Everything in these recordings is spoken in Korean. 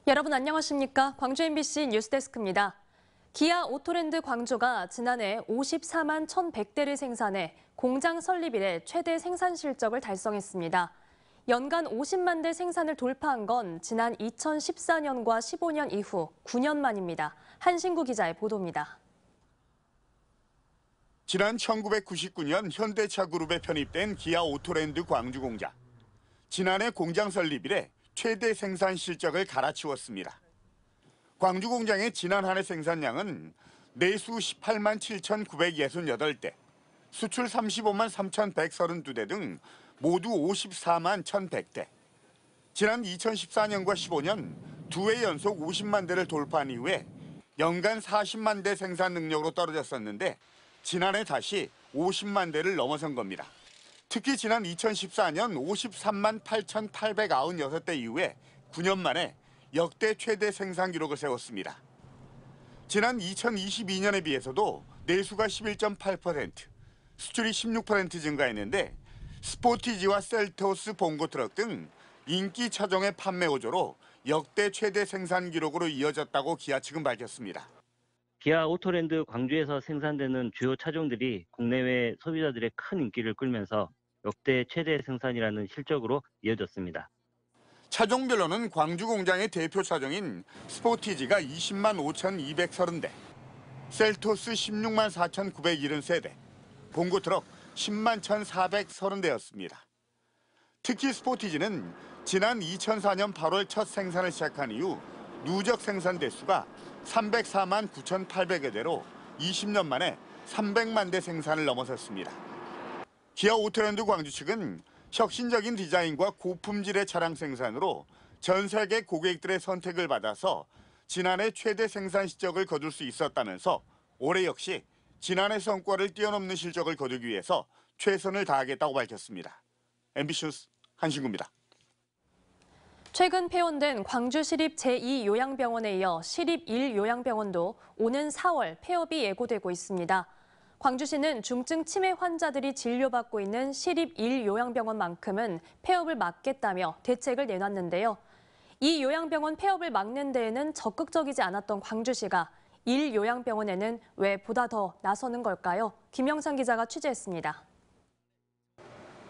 여러분 안녕하십니까? 광주 MBC 뉴스데스크입니다. 기아 오토랜드 광주가 지난해 54만 1,100대를 생산해 공장 설립 이래 최대 생산 실적을 달성했습니다. 연간 50만 대 생산을 돌파한 건 지난 2014년과 15년 이후 9년 만입니다. 한신구 기자의 보도입니다. 지난 1999년 현대차 그룹에 편입된 기아 오토랜드 광주 공장. 지난해 공장 설립 이래 최대 생산 실적을 갈아치웠습니다. 광주 공장의 지난 한 해 생산량은 내수 18만 7,968대, 수출 35만 3,132대 등 모두 54만 1,100대. 지난 2014년과 15년 두 해 연속 50만 대를 돌파한 이후에 연간 40만 대 생산 능력으로 떨어졌었는데 지난해 다시 50만 대를 넘어선 겁니다. 특히 지난 2014년 53만 8,896대 이후에 9년 만에 역대 최대 생산 기록을 세웠습니다. 지난 2022년에 비해서도 내수가 11.8%, 수출이 16% 증가했는데 스포티지와 셀토스 봉고 트럭 등 인기 차종의 판매 호조로 역대 최대 생산 기록으로 이어졌다고 기아 측은 밝혔습니다. 기아 오토랜드 광주에서 생산되는 주요 차종들이 국내외 소비자들의 큰 인기를 끌면서 역대 최대 생산이라는 실적으로 이어졌습니다. 차종별로는 광주 공장의 대표 차종인 스포티지가 20만 5,230대, 셀토스 16만 4,973대, 봉고 트럭 10만 1,430대였습니다. 특히 스포티지는 지난 2004년 8월 첫 생산을 시작한 이후 누적 생산 대수가 304만 9,800여 대로 20년 만에 300만 대 생산을 넘어섰습니다. 기아 오토랜드 광주 측은 혁신적인 디자인과 고품질의 차량 생산으로 전 세계 고객들의 선택을 받아서 지난해 최대 생산 실적을 거둘 수 있었다면서 올해 역시 지난해 성과를 뛰어넘는 실적을 거두기 위해서 최선을 다하겠다고 밝혔습니다. MBC 뉴스 한신구입니다. 최근 폐원된 광주시립 제2요양병원에 이어 시립 1요양병원도 오는 4월 폐업이 예고되고 있습니다. 광주시는 중증 치매 환자들이 진료받고 있는 시립 1요양병원만큼은 폐업을 막겠다며 대책을 내놨는데요. 이 요양병원 폐업을 막는 데에는 적극적이지 않았던 광주시가 1요양병원에는 왜 보다 더 나서는 걸까요? 김영상 기자가 취재했습니다.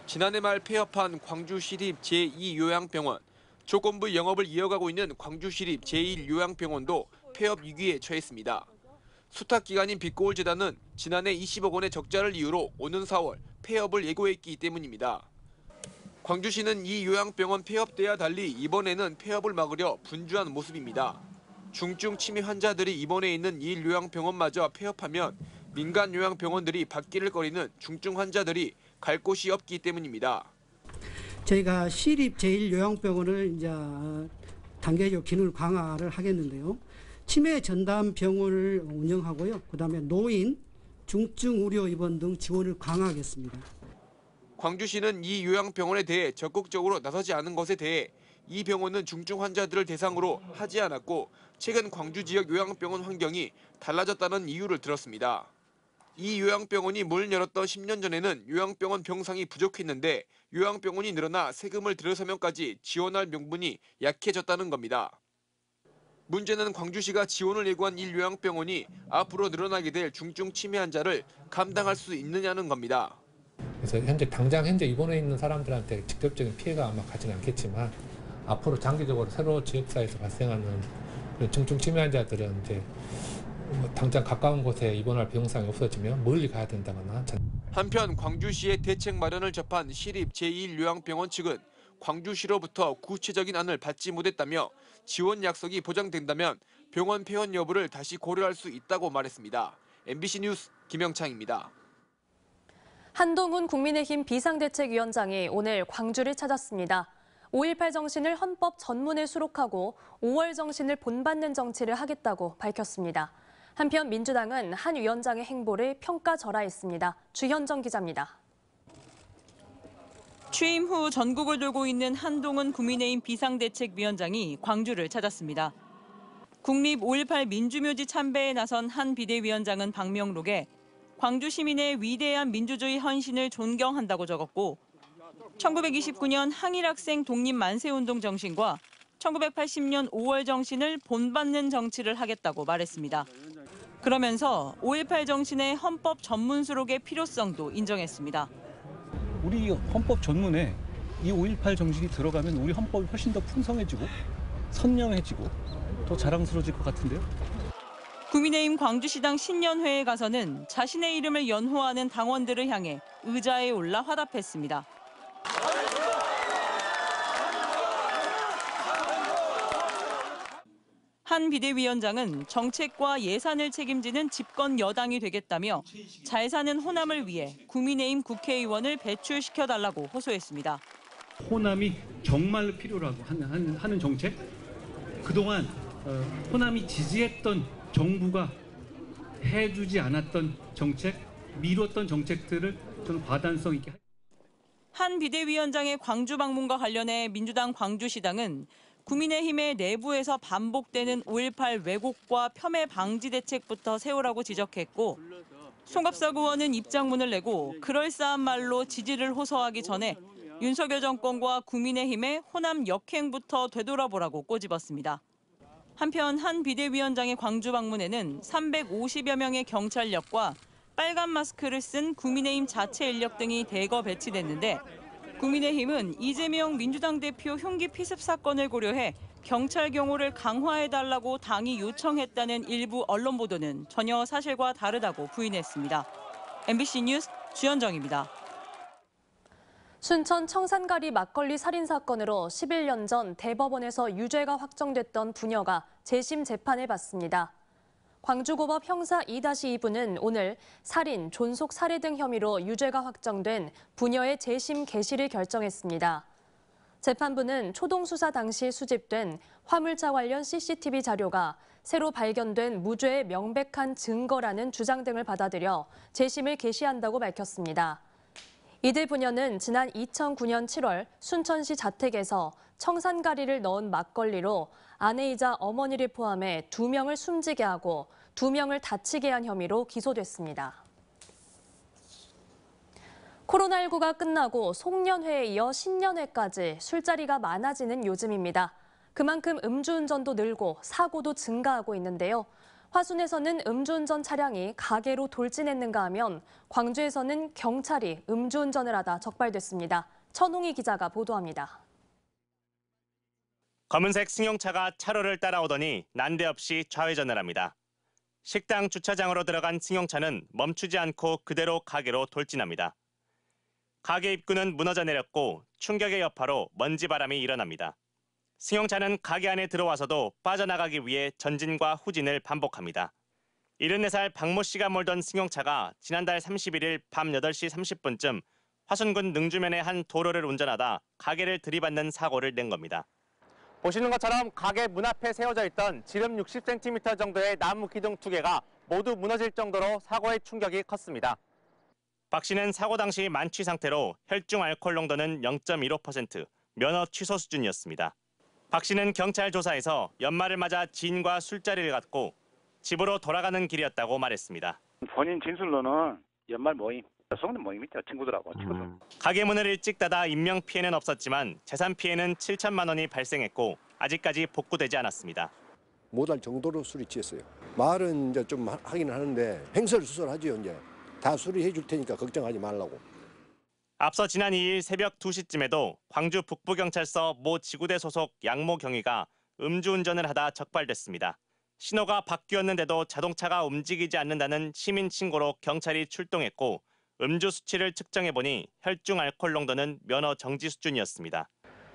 지난해 말 폐업한 광주시립 제2요양병원. 조건부 영업을 이어가고 있는 광주시립 제1요양병원도 폐업 위기에 처했습니다. 수탁기관인 빛고울재단은 지난해 20억 원의 적자를 이유로 오는 4월 폐업을 예고했기 때문입니다. 광주시는 이 요양병원 폐업 때와 달리 이번에는 폐업을 막으려 분주한 모습입니다. 중증 치매 환자들이 입원해 있는 이 요양병원마저 폐업하면 민간 요양병원들이 받기를 거리는 중증 환자들이 갈 곳이 없기 때문입니다. 저희가 시립 제1요양병원을 이제 단계적 기능 강화를 하겠는데요. 치매 전담 병원을 운영하고요. 그다음에 노인, 중증 의료 입원 등 지원을 강화하겠습니다. 광주시는 이 요양병원에 대해 적극적으로 나서지 않은 것에 대해 이 병원은 중증 환자들을 대상으로 하지 않았고 최근 광주 지역 요양병원 환경이 달라졌다는 이유를 들었습니다. 이 요양병원이 문을 열었던 10년 전에는 요양병원 병상이 부족했는데 요양병원이 늘어나 세금을 들여서면까지 지원할 명분이 약해졌다는 겁니다. 문제는 광주시가 지원을 예고한 1요양병원이 앞으로 늘어나게 될 중증 치매 환자를 감당할 수 있느냐는 겁니다. 그래서 당장 입원해 있는 사람들한테 직접적인 피해가 아마 가지는 않겠지만 앞으로 장기적으로 새로 지역사회에서 발생하는 중증 치매 환자들은 이제 당장 가까운 곳에 입원할 병상이 없어지면 멀리 가야 된다거나. 한편 광주시의 대책 마련을 접한 시립 제1요양병원 측은 광주시로부터 구체적인 안을 받지 못했다며 지원 약속이 보장된다면 병원 폐원 여부를 다시 고려할 수 있다고 말했습니다. MBC 뉴스 김영창입니다. 한동훈 국민의힘 비상대책위원장이 오늘 광주를 찾았습니다. 5.18 정신을 헌법 전문에 수록하고 5월 정신을 본받는 정치를 하겠다고 밝혔습니다. 한편 민주당은 한 위원장의 행보를 평가절하했습니다. 주현정 기자입니다. 취임 후 전국을 돌고 있는 한동훈 국민의힘 비상대책위원장이 광주를 찾았습니다. 국립 5.18 민주묘지 참배에 나선 한 비대위원장은 방명록에 광주 시민의 위대한 민주주의 헌신을 존경한다고 적었고 1929년 항일학생 독립 만세운동 정신과 1980년 5월 정신을 본받는 정치를 하겠다고 말했습니다. 그러면서 5.18 정신의 헌법 전문 수록의 필요성도 인정했습니다. 우리 헌법 전문에 이 5.18 정신이 들어가면 우리 헌법이 훨씬 더 풍성해지고 선명해지고 더 자랑스러워질 것 같은데요. 국민의힘 광주시당 신년회에 가서는 자신의 이름을 연호하는 당원들을 향해 의자에 올라 화답했습니다. 한 비대위원장은 정책과 예산을 책임지는 집권 여당이 되겠다며 잘 사는 호남을 위해 국민의힘 국회의원을 배출시켜달라고 호소했습니다. 호남이 정말로 필요라고 하는 정책, 그동안 호남이 지지했던 정부가 해주지 않았던 정책, 미뤘던 정책들을 좀 과단성 있게. 한 비대위원장의 광주 방문과 관련해 민주당 광주시당은 국민의힘의 내부에서 반복되는 5.18 왜곡과 폄훼 방지 대책부터 세우라고 지적했고 송갑석 의원은 입장문을 내고 그럴싸한 말로 지지를 호소하기 전에 윤석열 정권과 국민의힘의 호남 역행부터 되돌아보라고 꼬집었습니다. 한편 한 비대위원장의 광주 방문에는 350여 명의 경찰력과 빨간 마스크를 쓴 국민의힘 자체 인력 등이 대거 배치됐는데 국민의힘은 이재명 민주당 대표 흉기 피습 사건을 고려해 경찰 경호를 강화해달라고 당이 요청했다는 일부 언론 보도는 전혀 사실과 다르다고 부인했습니다. MBC 뉴스 주현정입니다. 순천 청산가리 막걸리 살인 사건으로 11년 전 대법원에서 유죄가 확정됐던 부녀가 재심 재판을 받습니다. 광주고법 형사 2-2부는 오늘 살인, 존속 살해 등 혐의로 유죄가 확정된 부녀의 재심 개시를 결정했습니다. 재판부는 초동 수사 당시 수집된 화물차 관련 CCTV 자료가 새로 발견된 무죄의 명백한 증거라는 주장 등을 받아들여 재심을 개시한다고 밝혔습니다. 이들 부녀는 지난 2009년 7월 순천시 자택에서 청산가리를 넣은 막걸리로 아내이자 어머니를 포함해 2명을 숨지게 하고 2명을 다치게 한 혐의로 기소됐습니다. 코로나19가 끝나고 송년회에 이어 신년회까지 술자리가 많아지는 요즘입니다. 그만큼 음주운전도 늘고 사고도 증가하고 있는데요. 화순에서는 음주운전 차량이 가게로 돌진했는가 하면 광주에서는 경찰이 음주운전을 하다 적발됐습니다. 천홍희 기자가 보도합니다. 검은색 승용차가 차로를 따라오더니 난데없이 좌회전을 합니다. 식당 주차장으로 들어간 승용차는 멈추지 않고 그대로 가게로 돌진합니다. 가게 입구는 무너져 내렸고 충격의 여파로 먼지바람이 일어납니다. 승용차는 가게 안에 들어와서도 빠져나가기 위해 전진과 후진을 반복합니다. 74살 박모 씨가 몰던 승용차가 지난달 31일 밤 8시 30분쯤 화순군 능주면의 한 도로를 운전하다 가게를 들이받는 사고를 낸 겁니다. 보시는 것처럼 가게 문 앞에 세워져 있던 지름 60cm 정도의 나무 기둥 2개가 모두 무너질 정도로 사고의 충격이 컸습니다. 박 씨는 사고 당시 만취 상태로 혈중 알코올 농도는 0.15%, 면허 취소 수준이었습니다. 박 씨는 경찰 조사에서 연말을 맞아 지인과 술자리를 갖고 집으로 돌아가는 길이었다고 말했습니다. 본인 진술로는 연말 모임, 속는 모임이죠. 친구들하고. 가게 문을 일찍 닫아 인명 피해는 없었지만 재산 피해는 7천만 원이 발생했고 아직까지 복구되지 않았습니다. 못할 정도로 술이 취했어요. 말은 이제 좀 하긴 하는데 횡설수설하지요. 이제 다 수리해 줄 테니까 걱정하지 말라고. 앞서 지난 2일 새벽 2시쯤에도 광주 북부경찰서 모 지구대 소속 양모 경위가 음주운전을 하다 적발됐습니다. 신호가 바뀌었는데도 자동차가 움직이지 않는다는 시민 신고로 경찰이 출동했고 음주 수치를 측정해보니 혈중 알코올 농도는 면허 정지 수준이었습니다.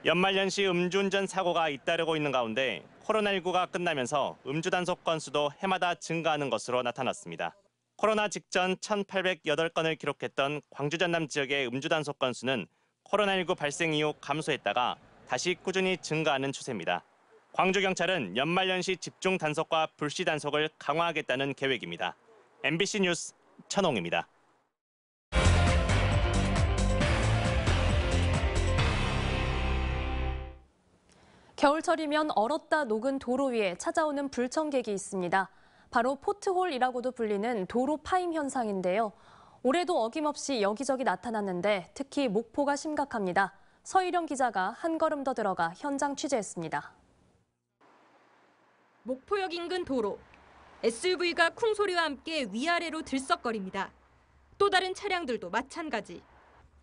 연말연시 음주운전 사고가 잇따르고 있는 가운데 코로나19가 끝나면서 음주 단속 건수도 해마다 증가하는 것으로 나타났습니다. 코로나 직전 1,808건을 기록했던 광주 전남 지역의 음주 단속 건수는 코로나19 발생 이후 감소했다가 다시 꾸준히 증가하는 추세입니다. 광주경찰은 연말연시 집중 단속과 불시 단속을 강화하겠다는 계획입니다. MBC 뉴스 천홍입니다. 겨울철이면 얼었다 녹은 도로 위에 찾아오는 불청객이 있습니다. 바로 포트홀이라고도 불리는 도로 파임 현상인데요. 올해도 어김없이 여기저기 나타났는데 특히 목포가 심각합니다. 서희령 기자가 한 걸음 더 들어가 현장 취재했습니다. 목포역 인근 도로. SUV가 쿵 소리와 함께 위아래로 들썩거립니다. 또 다른 차량들도 마찬가지.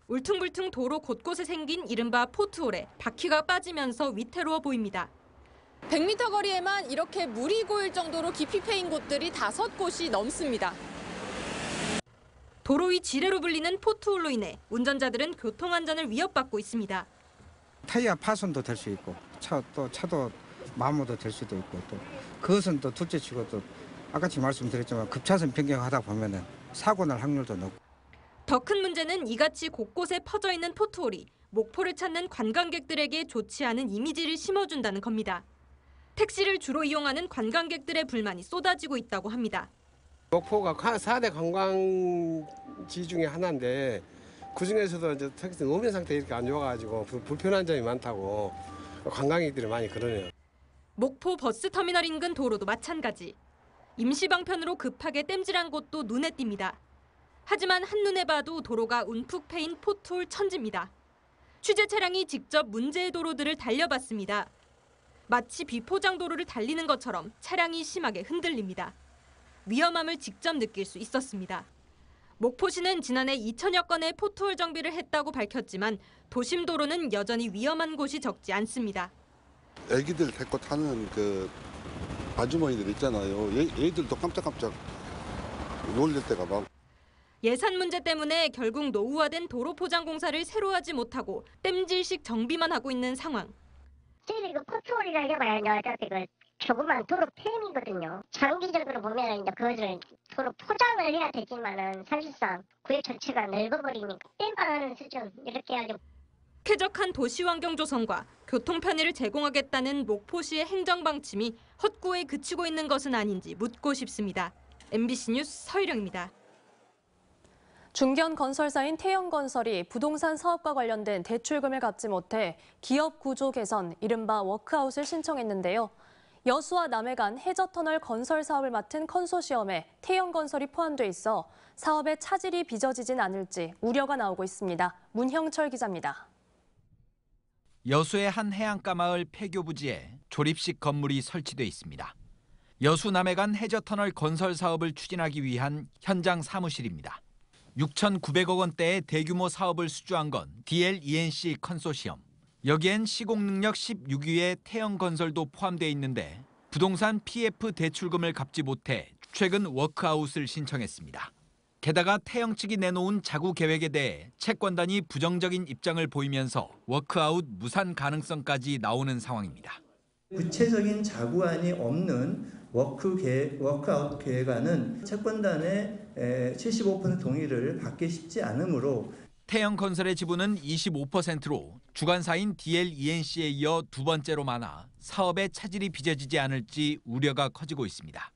울퉁불퉁 도로 곳곳에 생긴 이른바 포트홀에 바퀴가 빠지면서 위태로워 보입니다. 100m 거리에만 이렇게 물이 고일 정도로 깊이 패인 곳들이 5곳이 넘습니다. 도로 위 지뢰로 불리는 포트홀로 인해 운전자들은 교통안전을 위협받고 있습니다. 타이어 파손도 될 수 있고 차도 마모도 될 수도 있고 또 그것은 또 둘째치고 또 아까처럼 말씀드렸지만 급차선 변경하다 보면은 사고 날 확률도 높고. 더 큰 문제는 이같이 곳곳에 퍼져 있는 포트홀이 목포를 찾는 관광객들에게 좋지 않은 이미지를 심어준다는 겁니다. 택시를 주로 이용하는 관광객들의 불만이 쏟아지고 있다고 합니다. 목포가 4대 관광지 중에 하나인데 그중에서도 이제 택시 노면 상태 이렇게 안 좋아가지고 불편한 점이 많다고 관광객들이 많이 그러네요. 목포 버스터미널 인근 도로도 마찬가지. 임시방편으로 급하게 땜질한 곳도 눈에 띕니다. 하지만 한눈에 봐도 도로가 움푹 패인 포트홀 천지입니다. 취재 차량이 직접 문제의 도로들을 달려봤습니다. 마치 비포장 도로를 달리는 것처럼 차량이 심하게 흔들립니다. 위험함을 직접 느낄 수 있었습니다. 목포시는 지난해 2천여 건의 포트홀 정비를 했다고 밝혔지만 도심 도로는 여전히 위험한 곳이 적지 않습니다. 애기들 데리고 타는 그 아주머니들 있잖아요. 얘들도 깜짝깜짝 놀릴 때가 많고. 예산 문제 때문에 결국 노후화된 도로 포장 공사를 새로 하지 못하고 땜질식 정비만 하고 있는 상황. 저희들이 그 포트홀이라 해봐야 어차피 그 조그만 도로 폐임이거든요. 장기적으로 보면 이제 그것을 도로 포장을 해야 되지만은 사실상 구역 전체가 넓어버리니까 땜빵하는 수준 이렇게 하죠. 쾌적한 도시 환경 조성과 교통 편의를 제공하겠다는 목포시의 행정 방침이 헛구에 그치고 있는 것은 아닌지 묻고 싶습니다. MBC 뉴스 서유령입니다. 중견 건설사인 태영건설이 부동산 사업과 관련된 대출금을 갚지 못해 기업 구조 개선, 이른바 워크아웃을 신청했는데요. 여수와 남해 간 해저터널 건설 사업을 맡은 컨소시엄에 태영건설이 포함돼 있어 사업에 차질이 빚어지진 않을지 우려가 나오고 있습니다. 문형철 기자입니다. 여수의 한 해안가 마을 폐교 부지에 조립식 건물이 설치돼 있습니다. 여수 남해 간 해저터널 건설 사업을 추진하기 위한 현장 사무실입니다. 6,900억 원대의 대규모 사업을 수주한 건 DL-ENC 컨소시엄. 여기엔 시공능력 16위의 태영건설도 포함돼 있는데 부동산 PF 대출금을 갚지 못해 최근 워크아웃을 신청했습니다. 게다가 태영 측이 내놓은 자구 계획에 대해 채권단이 부정적인 입장을 보이면서 워크아웃 무산 가능성까지 나오는 상황입니다. 구체적인 자구안이 없는 워크아웃 계획안은 채권단의 75% 동의를 받기 쉽지 않으므로 태영건설의 지분은 25%로 주관사인 DL-ENC에 이어 두 번째로 많아 사업에 차질이 빚어지지 않을지 우려가 커지고 있습니다.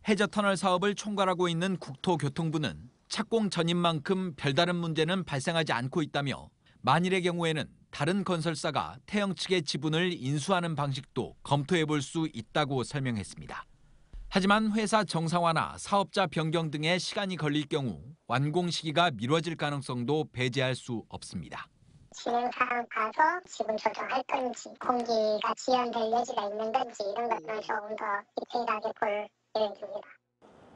해저터널 사업을 총괄하고 있는 국토교통부는 착공 전인 만큼 별다른 문제는 발생하지 않고 있다며 만일의 경우에는 다른 건설사가 태영 측의 지분을 인수하는 방식도 검토해 볼 수 있다고 설명했습니다. 하지만 회사 정상화나 사업자 변경 등의 시간이 걸릴 경우 완공 시기가 미뤄질 가능성도 배제할 수 없습니다. 진행 사항 봐서 지분 조정할 건지 공기가 지연될 여지가 있는 건지 이런 것들을 조금 더 디테일하게 볼 예정입니다.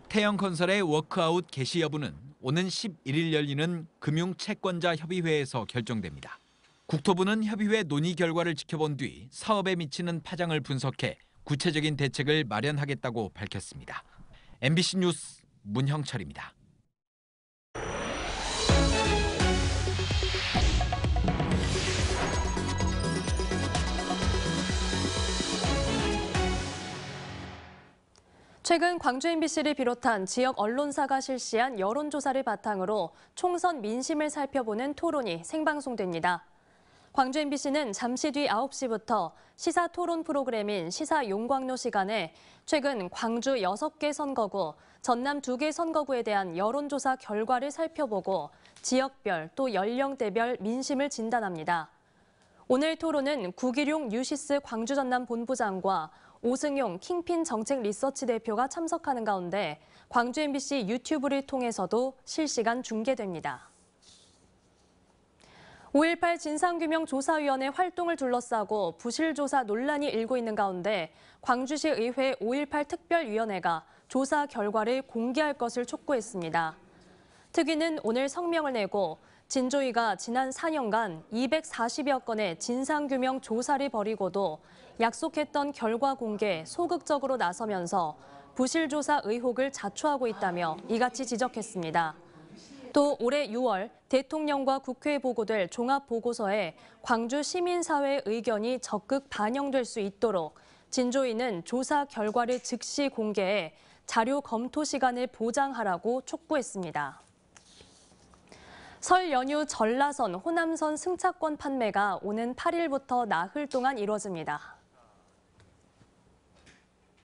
태영건설의 워크아웃 개시 여부는 오는 11일 열리는 금융채권자 협의회에서 결정됩니다. 국토부는 협의회 논의 결과를 지켜본 뒤 사업에 미치는 파장을 분석해 구체적인 대책을 마련하겠다고 밝혔습니다. MBC 뉴스 문형철입니다. 최근 광주 MBC를 비롯한 지역 언론사가 실시한 여론조사를 바탕으로 총선 민심을 살펴보는 토론이 생방송됩니다. 광주 MBC는 잠시 뒤 9시부터 시사 토론 프로그램인 시사 용광로 시간에 최근 광주 6개 선거구, 전남 2개 선거구에 대한 여론조사 결과를 살펴보고 지역별 또 연령대별 민심을 진단합니다. 오늘 토론은 구기룡 뉴시스 광주 전남 본부장과 오승용 킹핀 정책 리서치 대표가 참석하는 가운데 광주 MBC 유튜브를 통해서도 실시간 중계됩니다. 5.18 진상규명조사위원회 활동을 둘러싸고 부실조사 논란이 일고 있는 가운데 광주시 의회 5.18 특별위원회가 조사 결과를 공개할 것을 촉구했습니다. 특위는 오늘 성명을 내고 진조위가 지난 4년간 240여 건의 진상규명 조사를 벌이고도 약속했던 결과 공개에 소극적으로 나서면서 부실조사 의혹을 자초하고 있다며 이같이 지적했습니다. 또 올해 6월 대통령과 국회에 보고될 종합보고서에 광주 시민사회의 의견이 적극 반영될 수 있도록 진조위는 조사 결과를 즉시 공개해 자료 검토 시간을 보장하라고 촉구했습니다. 설 연휴 전라선, 호남선 승차권 판매가 오는 8일부터 나흘 동안 이뤄집니다.